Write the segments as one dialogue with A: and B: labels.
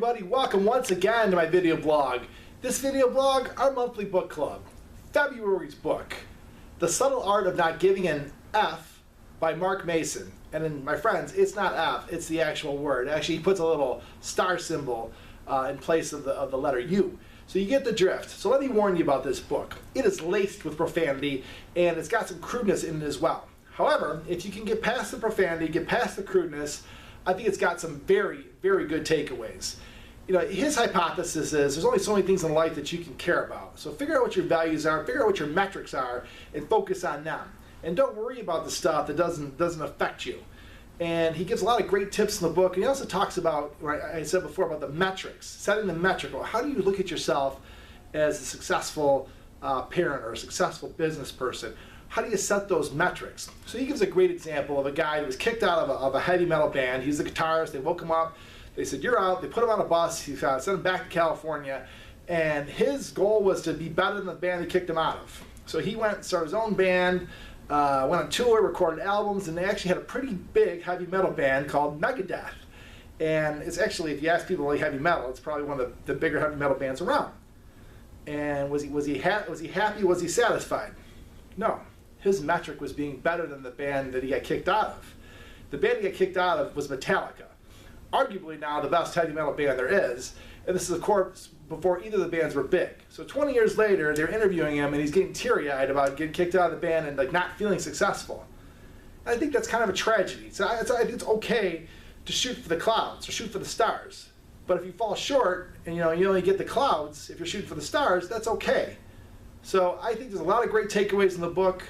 A: everybody, welcome once again to my video blog. This video blog, our monthly book club. February's book, The Subtle Art of Not Giving an F by Mark Meesseman. And then, my friends, it's not F, it's the actual word. Actually, he puts a little star symbol in place of the letter U. So you get the drift. So let me warn you about this book. It is laced with profanity, and it's got some crudeness in it as well. However, if you can get past the profanity, get past the crudeness, I think it's got some very, very good takeaways. You know, his hypothesis is there's only so many things in life that you can care about. So figure out what your values are, figure out what your metrics are, and focus on them. And don't worry about the stuff that doesn't affect you. And he gives a lot of great tips in the book. And he also talks about, right, I said before, about the metrics, setting the metric. Well, how do you look at yourself as a successful parent or a successful business person? How do you set those metrics? So he gives a great example of a guy who was kicked out of a heavy metal band. He's a guitarist. They woke him up. They said, "You're out." They put him on a bus. He sent him back to California. And his goal was to be better than the band he kicked him out of. So he went and started his own band, went on tour, recorded albums, and they actually had a pretty big heavy metal band called Megadeth. And it's actually, if you ask people like heavy metal, it's probably one of the bigger heavy metal bands around. And was he happy? Was he satisfied? No. His metric was being better than the band that he got kicked out of. The band he got kicked out of was Metallica, arguably now the best heavy metal band there is. And this is, of course, before either of the bands were big. So 20 years later, they're interviewing him, and he's getting teary-eyed about getting kicked out of the band and like not feeling successful. And I think that's kind of a tragedy. So I think it's okay to shoot for the clouds or shoot for the stars. But if you fall short and you only get the clouds, if you're shooting for the stars, that's okay. So I think there's a lot of great takeaways in the book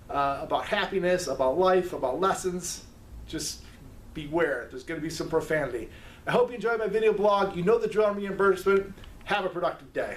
A: about happiness, about life, about lessons. Just beware. There's going to be some profanity. I hope you enjoyed my video blog. You know the drill on reimbursement. Have a productive day.